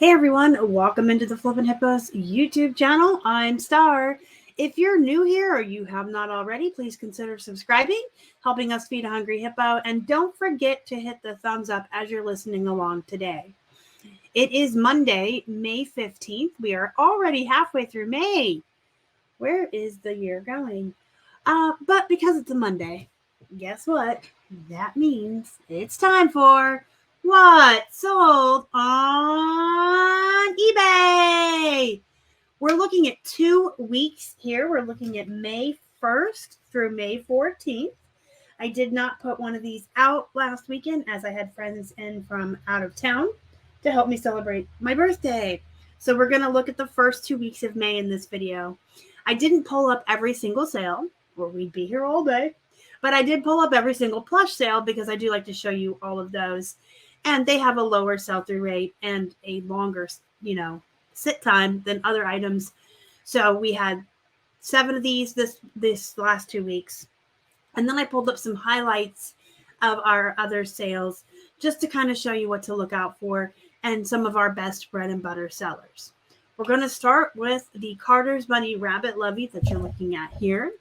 Hey everyone, welcome into the Flippin' Hippos YouTube channel. I'm Star. If you're new here or you have not already, please consider subscribing, helping us feed a hungry hippo, and don't forget to hit the thumbs up as you're listening along today. It is Monday, May 15th. We are already halfway through May. Where is the year going? But because it's a Monday, guess what? That means it's time for What's Sold on eBay. We're looking at 2 weeks here. We're looking at May 1st through May 14th. I did not put one of these out last weekend as I had friends in from out of town to help me celebrate my birthday. So we're going to look at the first 2 weeks of May in this video. I didn't pull up every single sale, or we'd be here all day, but I did pull up every single plush sale because I do like to show you all of those. And they have a lower sell-through rate and a longer, sit time than other items. So we had 7 of these this last 2 weeks. And then I pulled up some highlights of our other sales just to kind of show you what to look out for and some of our best bread and butter sellers. We're going to start with the Carter's Bunny Rabbit Lovey that you're looking at here.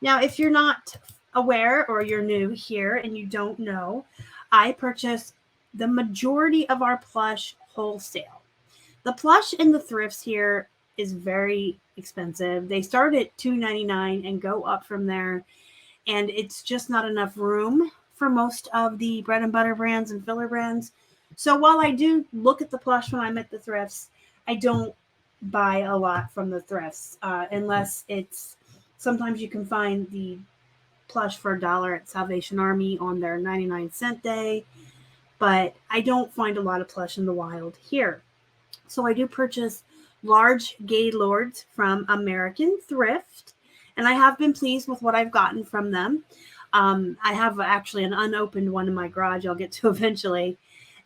Now, if you're not aware or you're new here and you don't know, I purchase the majority of our plush wholesale. The plush in the thrifts here is very expensive. They start at $2.99 and go up from there. And it's just not enough room for most of the bread and butter brands and filler brands. So while I do look at the plush when I'm at the thrifts, I don't buy a lot from the thrifts unless it's, sometimes you can find the plush for $1 at Salvation Army on their 99-cent day, but I don't find a lot of plush in the wild here. So I do purchase large Gaylords from American Thrift, and I have been pleased with what I've gotten from them. I have actually an unopened one in my garage I'll get to eventually.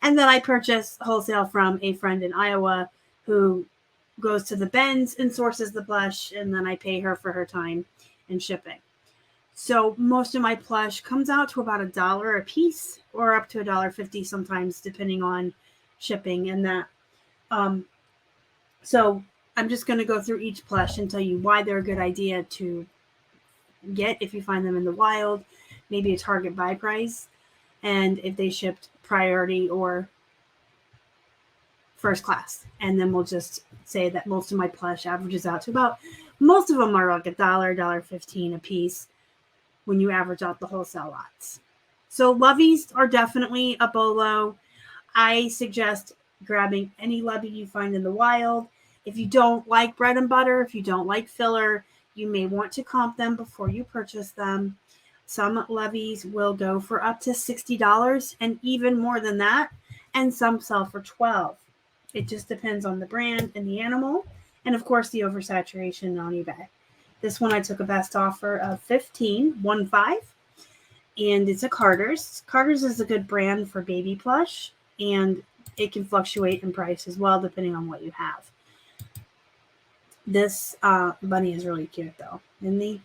And then I purchase wholesale from a friend in Iowa who goes to the Bends and sources the plush, and then I pay her for her time and shipping. So most of my plush comes out to about $1 a piece or up to $1.50 sometimes, depending on shipping and that. So I'm just going to go through each plush and tell you why they're a good idea to get if you find them in the wild, maybe a Target buy price, and if they shipped priority or first class. And then we'll just say that most of my plush averages out to about, most of them are like $1, $1.15 a piece when you average out the wholesale lots. So loveys are definitely a bolo. I suggest grabbing any lovey you find in the wild. If you don't like bread and butter, if you don't like filler, you may want to comp them before you purchase them. Some loveys will go for up to $60 and even more than that, and some sell for $12. It just depends on the brand and the animal, and of course the oversaturation on eBay. This one I took a best offer of $15, and it's a Carter's. Carter's is a good brand for baby plush, and it can fluctuate in price as well depending on what you have. This bunny is really cute though, isn't he?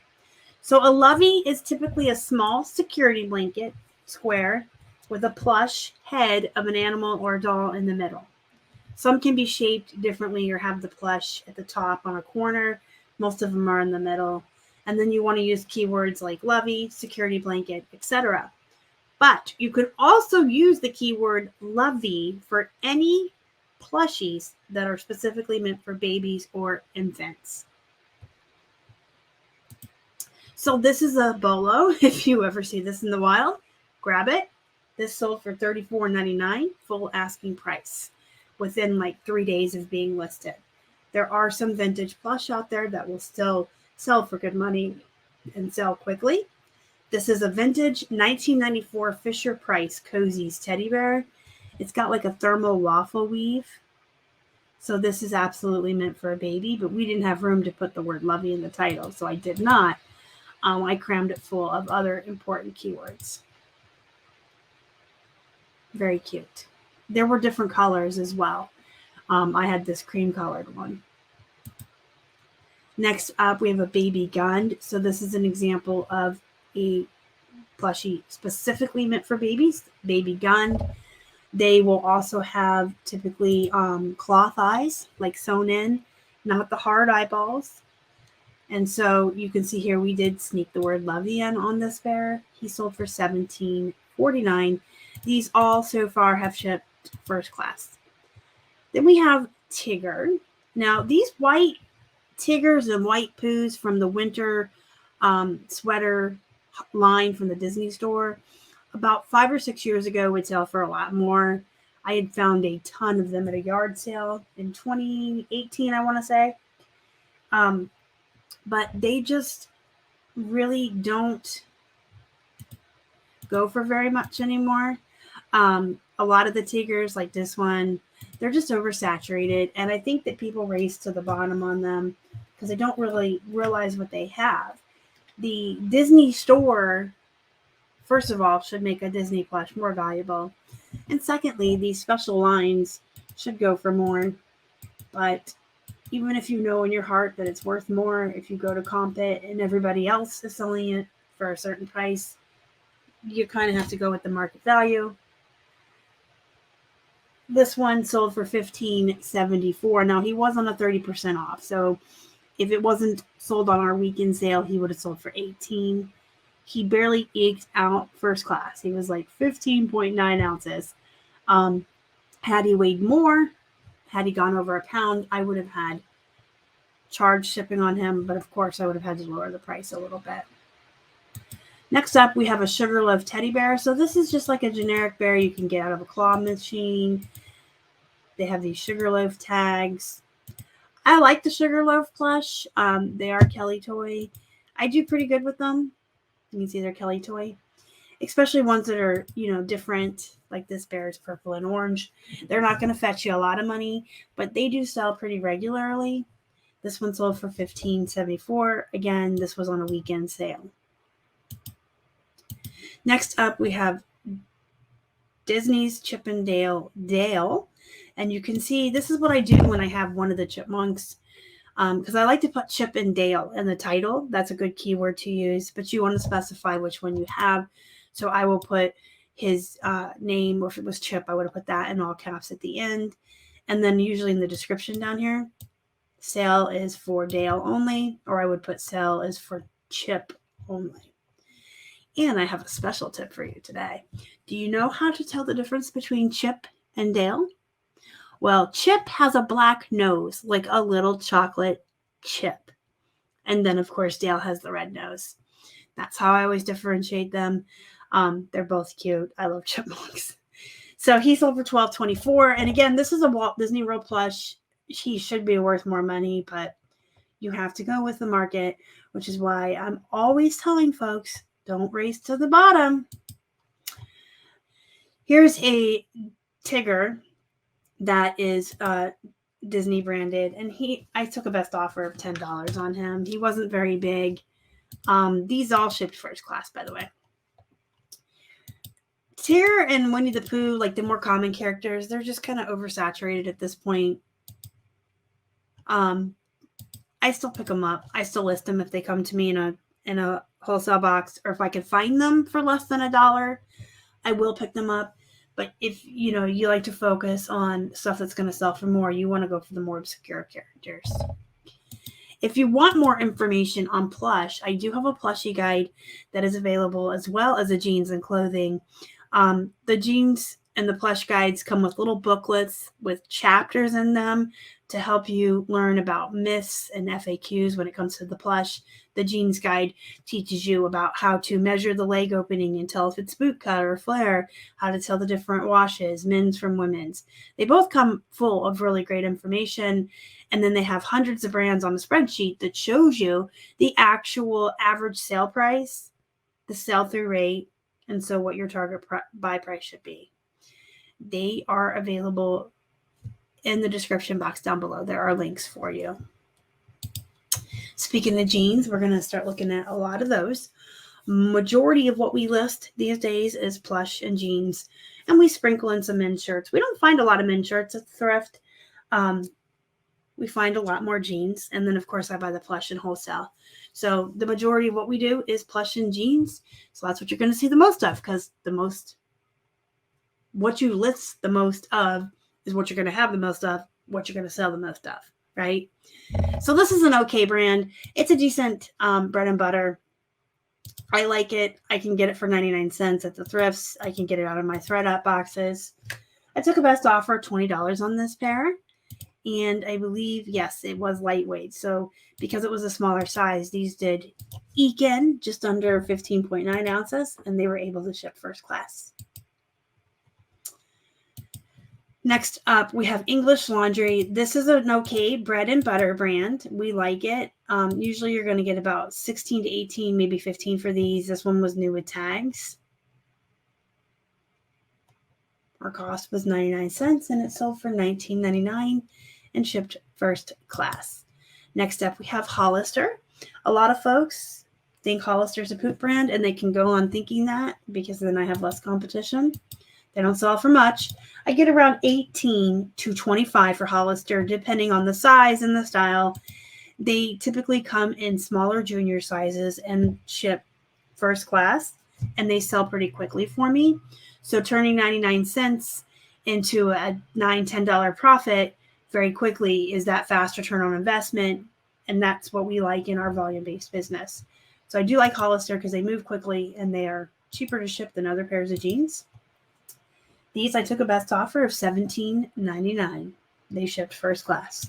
So a lovey is typically a small security blanket, square, with a plush head of an animal or a doll in the middle. Some can be shaped differently or have the plush at the top on a corner. Most of them are in the middle. And then you want to use keywords like lovey, security blanket, etc. But you could also use the keyword lovey for any plushies that are specifically meant for babies or infants. So this is a bolo. If you ever see this in the wild, grab it. This sold for $34.99, full asking price, within like 3 days of being listed. There are some vintage plush out there that will still sell for good money and sell quickly. This is a vintage 1994 Fisher-Price Cozy's teddy bear. It's got like a thermal waffle weave. So this is absolutely meant for a baby, but we didn't have room to put the word lovey in the title, so I did not. I crammed it full of other important keywords. Very cute. There were different colors as well. I had this cream colored one. Next up, we have a baby gund. So this is an example of a plushie specifically meant for babies, baby gund. They will also have typically cloth eyes, like sewn in, not the hard eyeballs. And so you can see here we did sneak the word lovey in on this bear. He sold for $17.49. These all so far have shipped first class. Then we have Tigger. Now these white Tiggers and white poos from the winter sweater line from the Disney store, about 5 or 6 years ago would sell for a lot more. I had found a ton of them at a yard sale in 2018, I want to say. But they just really don't go for very much anymore. A lot of the Tiggers, like this one, they're just oversaturated. And I think that people race to the bottom on them because they don't really realize what they have. The Disney store, first of all, should make a Disney plush more valuable. And secondly, these special lines should go for more. But even if you know in your heart that it's worth more, if you go to comp it and everybody else is selling it for a certain price, you kind of have to go with the market value. This one sold for $15.74. Now, he was on a 30% off. So if it wasn't sold on our weekend sale, he would have sold for $18. He barely eked out first class. He was like 15.9 ounces. Had he weighed more, had he gone over a pound, I would have had charged shipping on him. But of course, I would have had to lower the price a little bit. Next up, we have a Sugarloaf teddy bear. So this is just like a generic bear you can get out of a claw machine. They have these Sugarloaf tags. I like the Sugarloaf plush. They are Kelly toy. I do pretty good with them. You can see they're Kelly toy. Especially ones that are, different. Like this bear is purple and orange. They're not going to fetch you a lot of money, but they do sell pretty regularly. This one sold for $15.74. Again, this was on a weekend sale. Next up, we have Disney's Chip 'n Dale Dale. And you can see this is what I do when I have one of the chipmunks. Because I like to put Chip and Dale in the title. That's a good keyword to use. But you want to specify which one you have. So I will put his name, or if it was Chip, I would have put that in all caps at the end. And then usually in the description down here, sale is for Dale only. Or I would put sale is for Chip only. And I have a special tip for you today. Do you know how to tell the difference between Chip and Dale? Well, Chip has a black nose, like a little chocolate chip. And then, of course, Dale has the red nose. That's how I always differentiate them. They're both cute. I love chipmunks. So he sold for $12.24. And again, this is a Walt Disney World plush. He should be worth more money, but you have to go with the market, which is why I'm always telling folks, don't race to the bottom. Here's a Tigger that is Disney branded, and I took a best offer of $10 on him. He wasn't very big. These all shipped first class, by the way. Tyr and Winnie the Pooh, like the more common characters, they're just kind of oversaturated at this point. I still pick them up. I still list them if they come to me in a wholesale box, or if I can find them for less than $1, I will pick them up. But if you like to focus on stuff that's going to sell for more, you want to go for the more obscure characters. If you want more information on plush, I do have a plushie guide that is available, as well as a jeans and clothing. The jeans and the plush guides come with little booklets with chapters in them to help you learn about myths and FAQs when it comes to the plush. The jeans guide teaches you about how to measure the leg opening and tell if it's boot cut or flare, how to tell the different washes, men's from women's. They both come full of really great information. And then they have hundreds of brands on a spreadsheet that shows you the actual average sale price, the sell-through rate, and so what your target buy price should be. They are available in the description box down below. There are links for you. Speaking of jeans, we're going to start looking at a lot of those. Majority of what we list these days is plush and jeans, and we sprinkle in some men's shirts. We don't find a lot of men's shirts at thrift. We find a lot more jeans, and then of course I buy the plush and wholesale. So the majority of what we do is plush and jeans. So that's what you're going to see the most of, because the what you list the most of is what you're going to have the most of, what you're going to sell the most of, right? So this is an okay brand. It's a decent bread and butter. I like it. I can get it for 99 cents at the thrifts. I can get it out of my thread up boxes. I took a best offer, $20 on this pair. And I believe, yes, it was lightweight. So because it was a smaller size, these did eke in just under 15.9 ounces, and they were able to ship first class. Next up, we have English Laundry. This is an okay bread and butter brand. We like it. Usually you're going to get about 16 to 18, maybe 15 for these. This one was new with tags. Our cost was 99 cents, and it sold for $19.99 and shipped first class. Next up, we have Hollister. A lot of folks think Hollister's a poop brand, and they can go on thinking that because then I have less competition. They don't sell for much. I get around 18 to 25 for Hollister, depending on the size and the style. They typically come in smaller junior sizes and ship first class, and they sell pretty quickly for me. So turning 99 cents into a $9, $10 profit very quickly is that fast return on investment, and that's what we like in our volume-based business. So I do like Hollister because they move quickly and they are cheaper to ship than other pairs of jeans. These I took a best offer of $17.99. They shipped first class.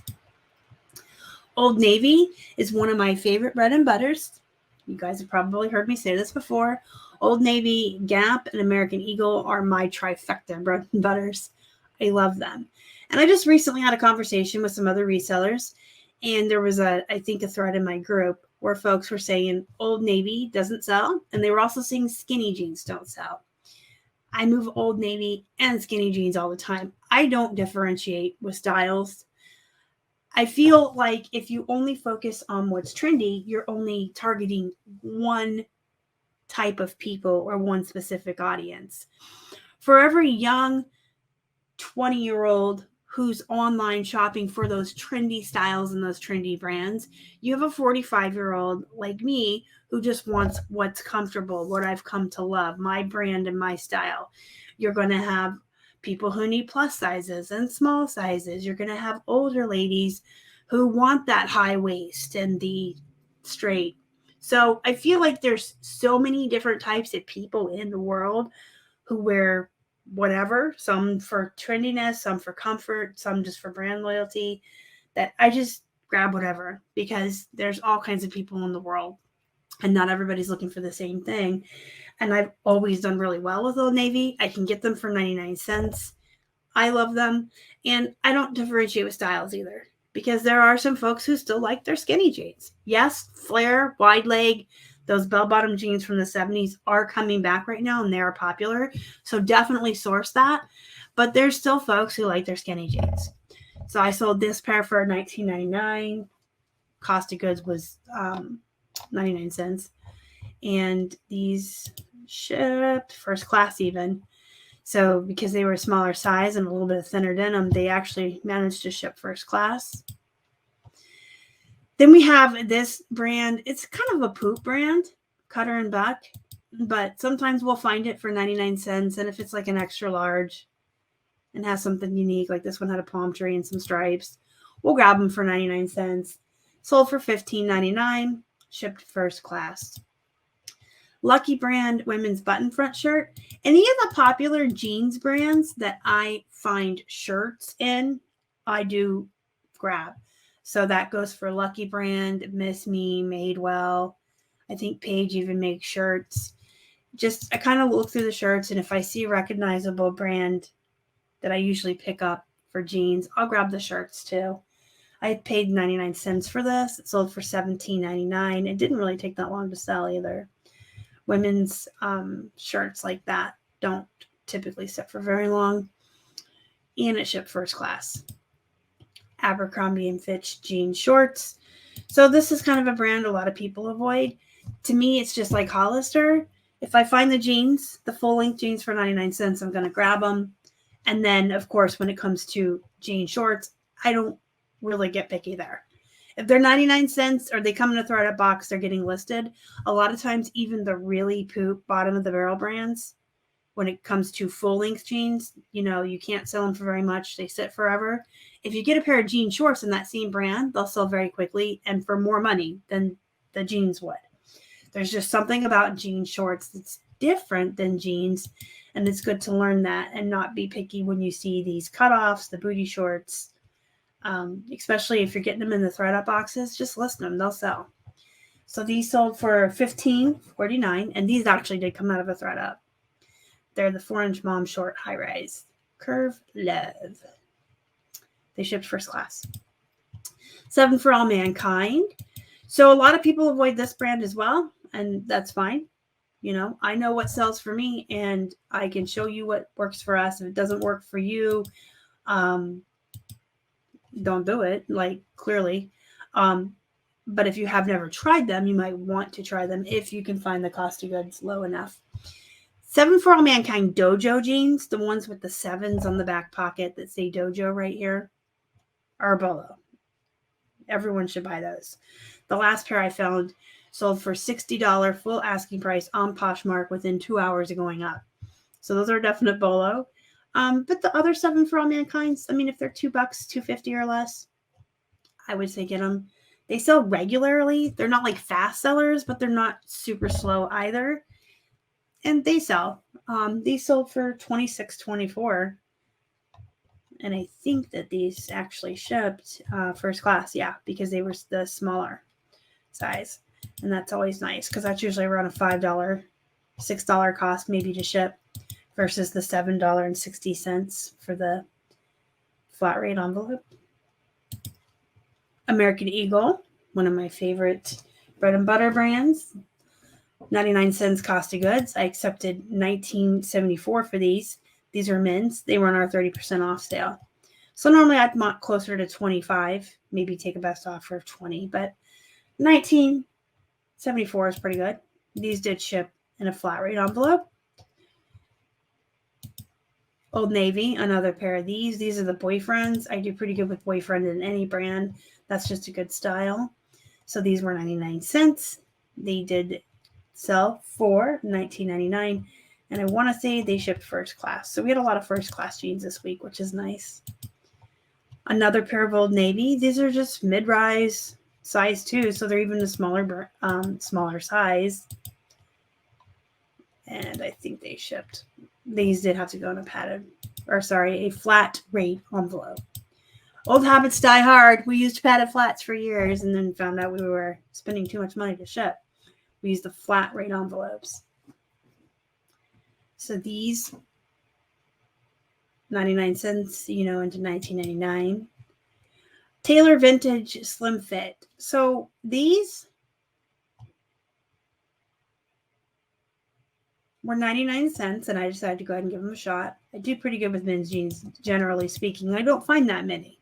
Old Navy is one of my favorite bread and butters. You guys have probably heard me say this before. Old Navy, Gap, and American Eagle are my trifecta bread and butters. I love them. And I just recently had a conversation with some other resellers, and there was I think a thread in my group where folks were saying Old Navy doesn't sell, and they were also saying skinny jeans don't sell. I move Old Navy and skinny jeans all the time. I don't differentiate with styles. I feel like if you only focus on what's trendy, you're only targeting one type of people or one specific audience. For every young 20-year-old who's online shopping for those trendy styles and those trendy brands, you have a 45-year-old like me who just wants what's comfortable, what I've come to love, my brand and my style. You're going to have people who need plus sizes and small sizes. You're going to have older ladies who want that high waist and the straight. So I feel like there's so many different types of people in the world who wear whatever, some for trendiness, some for comfort, some just for brand loyalty, that I just grab whatever because there's all kinds of people in the world and not everybody's looking for the same thing. And I've always done really well with Old Navy. I can get them for 99 cents. I love them. And I don't differentiate with styles either because there are some folks who still like their skinny jeans. Yes, flare, wide leg, those bell-bottom jeans from the 70s are coming back right now and they are popular. So definitely source that. But there's still folks who like their skinny jeans. So I sold this pair for $19.99. Cost of goods was 99 cents. And these shipped first class even. So because they were a smaller size and a little bit of thinner denim, they actually managed to ship first class. Then we have this brand. It's kind of a poop brand, Cutter and Buck, but sometimes we'll find it for 99 cents. And if it's like an extra large and has something unique, like this one had a palm tree and some stripes, we'll grab them for 99 cents. Sold for $15.99, shipped first class. Lucky brand women's button front shirt. Any of the popular jeans brands that I find shirts in, I do grab. So that goes for Lucky brand, Miss Me, Madewell. I think Paige even makes shirts. Just I kind of look through the shirts, and if I see a recognizable brand that I usually pick up for jeans, I'll grab the shirts too. I paid 99 cents for this. It sold for $17.99. It didn't really take that long to sell either. Women's shirts like that don't typically sit for very long. And it shipped first class. Abercrombie and Fitch jean shorts. So this is kind of a brand a lot of people avoid. To me, it's just like Hollister. If I find the jeans, the full length jeans for 99 cents, I'm going to grab them. And then, of course, when it comes to jean shorts, I don't really get picky there. If they're 99 cents or they come in a thread-up box, they're getting listed. A lot of times, even the really poop bottom of the barrel brands, when it comes to full length jeans. You know, you can't sell them for very much. They sit forever. If you get a pair of jean shorts in that same brand, they'll sell very quickly and for more money than the jeans would. There's just something about jean shorts that's different than jeans. And it's good to learn that and not be picky when you see these cutoffs, the booty shorts, especially if you're getting them in the thread up boxes. Just list them, they'll sell. So these sold for $15.49, and these actually did come out of a thread up. They're the 4-inch mom short high rise Curve Love. They shipped first class. 7 for All Mankind. So a lot of people avoid this brand as well, and that's fine. You know, I know what sells for me, and I can show you what works for us. If it doesn't work for you, don't do it, like, clearly. But if you have never tried them, you might want to try them if you can find the cost of goods low enough. 7 for All Mankind Dojo jeans, the ones with the 7s on the back pocket that say Dojo right here, are bolo. Everyone should buy those. The last pair I found sold for $60 full asking price on Poshmark within 2 hours of going up. So those are definite bolo. But the other 7 for All Mankinds, I mean, if they're $2, $2.50 or less, I would say get them. They sell regularly. They're not like fast sellers, but they're not super slow either. And they sell. These sold for $26.24. And I think that these actually shipped first class. Yeah, because they were the smaller size. And that's always nice because that's usually around a $5, $6 cost maybe to ship versus the $7.60 for the flat rate envelope. American Eagle, one of my favorite bread and butter brands. 99 cents cost of goods. I accepted $19.74 for these. These are men's. They were on our 30% off sale. So normally I'd want closer to 25, maybe take a best offer of 20, but $19.74 is pretty good. These did ship in a flat rate envelope. Old Navy, another pair of these. These are the boyfriends. I do pretty good with boyfriend in any brand. That's just a good style. So these were 99 cents. They did sell for $19.99. And I want to say they shipped first class. So we had a lot of first class jeans this week, which is nice. Another pair of Old Navy. These are just mid-rise size too. So they're even a smaller size. And I think they shipped. These did have to go in a flat rate envelope. Old habits die hard. We used padded flats for years and then found out we were spending too much money to ship. We used the flat rate envelopes. So these 99 cents, into $19.99. Taylor Vintage Slim Fit. So these were 99 cents, and I decided to go ahead and give them a shot. I do pretty good with men's jeans, generally speaking. I don't find that many.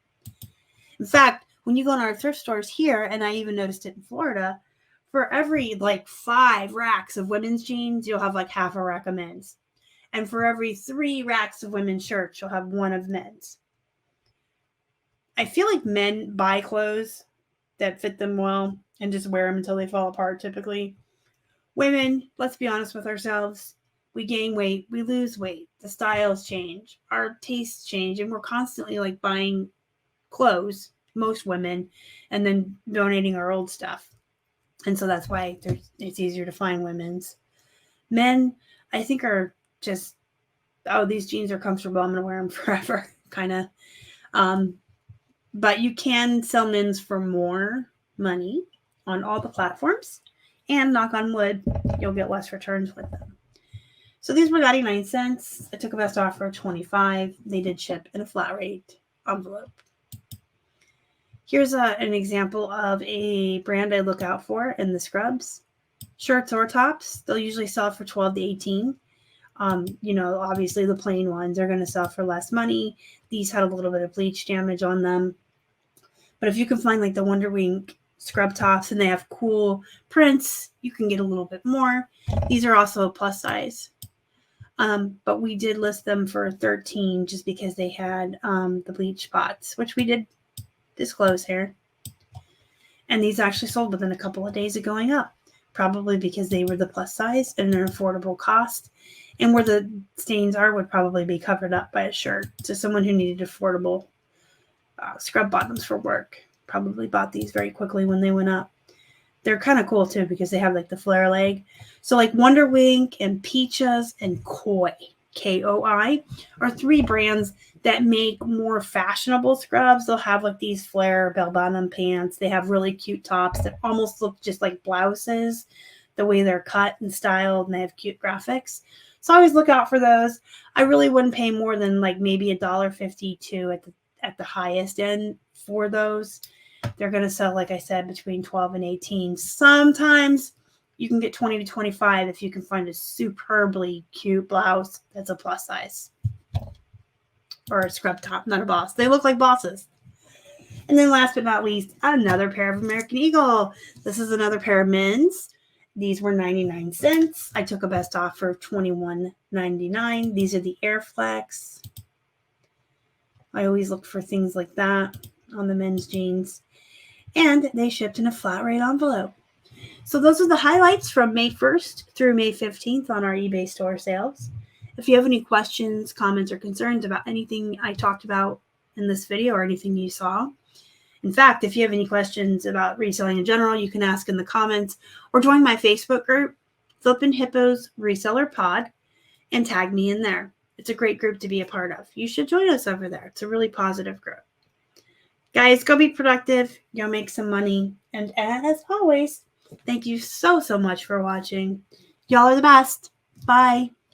In fact, when you go in our thrift stores here, and I even noticed it in Florida, for every 5 racks of women's jeans, you'll have half a rack of men's. And for every 3 racks of women's shirts, you'll have 1 of men's. I feel like men buy clothes that fit them well and just wear them until they fall apart, typically. Women, let's be honest with ourselves. We gain weight, we lose weight. The styles change, our tastes change, and we're constantly buying clothes, most women, and then donating our old stuff. And so that's why it's easier to find women's. Men, I think, are just, these jeans are comfortable, I'm going to wear them forever, kind of. But you can sell men's for more money on all the platforms. And knock on wood, you'll get less returns with them. So these were 99 cents. I took a best offer of 25. They did ship in a flat rate envelope. Here's an example of a brand I look out for in the scrubs. Shirts or tops, they'll usually sell for 12 to 18. Obviously the plain ones are going to sell for less money. These had a little bit of bleach damage on them. But if you can find the Wonder Wink scrub tops and they have cool prints, you can get a little bit more. These are also a plus size. But we did list them for 13 just because they had the bleach spots, which we did disclose here. And these actually sold within a couple of days of going up, probably because they were the plus size and an affordable cost. And where the stains are would probably be covered up by a shirt. So someone who needed affordable scrub bottoms for work probably bought these very quickly when they went up. They're kind of cool too because they have like the flare leg. So like Wonder Wink and Peaches and Koi, Koi, are 3 brands that make more fashionable scrubs. They'll have like these flare bell-bottom pants. They have really cute tops that almost look just like blouses, the way they're cut and styled, and they have cute graphics. So always look out for those. I really wouldn't pay more than like maybe $1.52 at the highest end for those. They're going to sell, like I said, between 12 and 18. Sometimes you can get 20 to 25 if you can find a superbly cute blouse that's a plus size. Or a scrub top, not a boss. They look like bosses. And then last but not least, another pair of American Eagle. This is another pair of men's. These were 99 cents. I took a best offer of $21.99. These are the Airflex. I always look for things like that on the men's jeans. And they shipped in a flat rate envelope. So those are the highlights from May 1st through May 15th on our eBay store sales. If you have any questions, comments, or concerns about anything I talked about in this video or anything you saw, in fact, if you have any questions about reselling in general, you can ask in the comments or join my Facebook group, Flippin Hippos Reseller Pod, and tag me in there. It's a great group to be a part of. You should join us over there. It's a really positive group. Guys, go be productive. You'll make some money. And as always, thank you so much for watching. Y'all are the best. Bye.